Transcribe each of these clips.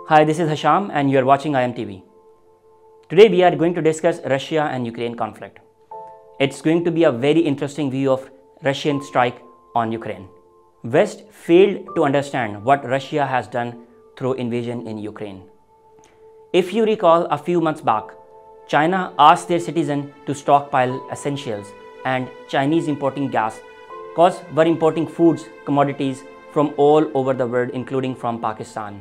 Hi, this is Hasham and you are watching IMTV. Today we are going to discuss Russia and Ukraine conflict. It's going to be a very interesting view of Russian strike on Ukraine. West failed to understand what Russia has done through invasion in Ukraine. If you recall, a few months back, China asked their citizens to stockpile essentials and Chinese importing gas because were importing foods, commodities from all over the world, including from Pakistan.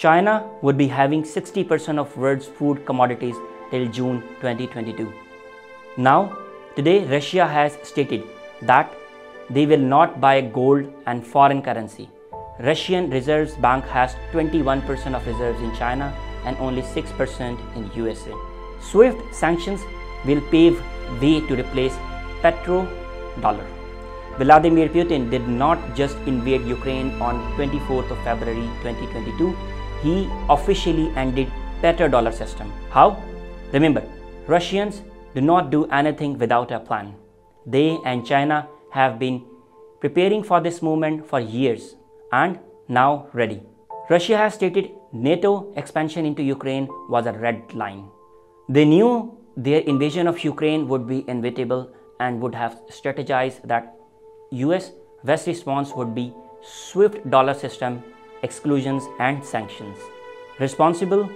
China would be having 60% of world's food commodities till June 2022. Now, today Russia has stated that they will not buy gold and foreign currency. Russian Reserve Bank has 21% of reserves in China and only 6% in USA. Swift sanctions will pave way to replace petrodollar. Vladimir Putin did not just invade Ukraine on 24th of February 2022. He officially ended petrodollar system. How? Remember, Russians do not do anything without a plan. They and China have been preparing for this moment for years and now ready. Russia has stated NATO expansion into Ukraine was a red line. They knew their invasion of Ukraine would be inevitable and would have strategized that US West response would be swift dollar system, exclusions and sanctions. Responsible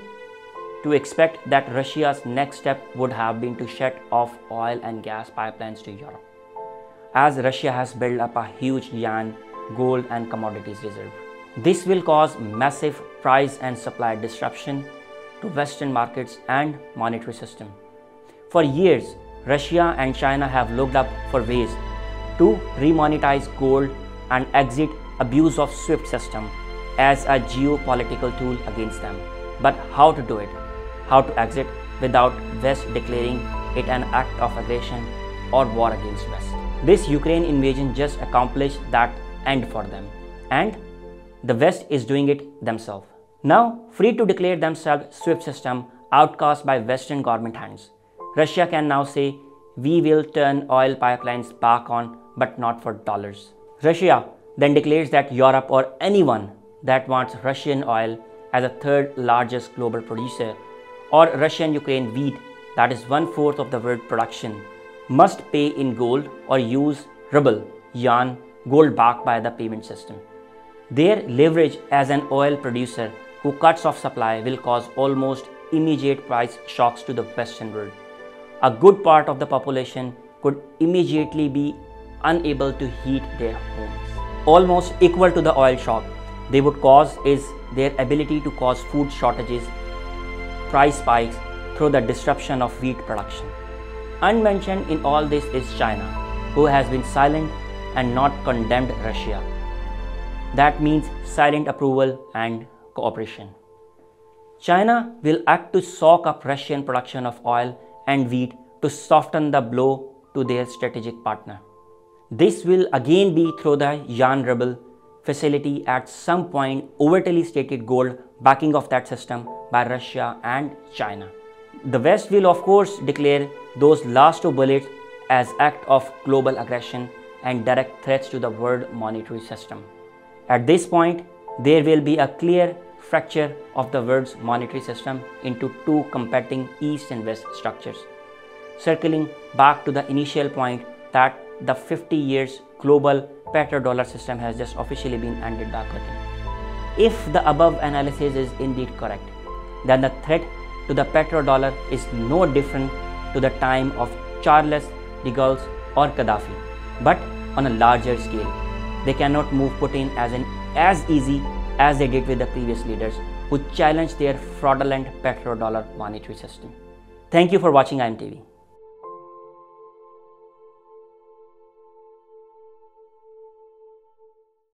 to expect that Russia's next step would have been to shut off oil and gas pipelines to Europe, as Russia has built up a huge yuan, gold and commodities reserve. This will cause massive price and supply disruption to Western markets and monetary system. For years, Russia and China have looked up for ways to remonetize gold and exit abuse of SWIFT system as a geopolitical tool against them. But how to do it? How to exit without West declaring it an act of aggression or war against West? This Ukraine invasion just accomplished that end for them, and the West is doing it themselves. Now, free to declare themselves SWIFT system outcast by Western government hands, Russia can now say, we will turn oil pipelines back on, but not for dollars. Russia then declares that Europe or anyone that wants Russian oil as a third largest global producer, or Russian Ukraine wheat that is 1/4 of the world production, must pay in gold or use ruble, yuan, gold backed by the payment system. Their leverage as an oil producer who cuts off supply will cause almost immediate price shocks to the Western world. A good part of the population could immediately be unable to heat their homes. Almost equal to the oil shock they would cause is their ability to cause food shortages, price spikes through the disruption of wheat production. Unmentioned in all this is China, who has been silent and not condemned Russia. That means silent approval and cooperation. China will act to soak up Russian production of oil and wheat to soften the blow to their strategic partner. This will again be through the yuan ruble facility, at some point overtly stated gold backing of that system by Russia and China. The West will of course declare those last two bullets as act of global aggression and direct threats to the world monetary system. At this point, there will be a clear fracture of the world's monetary system into two competing East and West structures, circling back to the initial point that the 50 years global petrodollar system has just officially been ended by Putin. If the above analysis is indeed correct, then the threat to the petrodollar is no different to the time of Charles de Gaulle or Gaddafi, but on a larger scale. They cannot move Putin as easy as they did with the previous leaders who challenged their fraudulent petrodollar monetary system. Thank you for watching IMTV.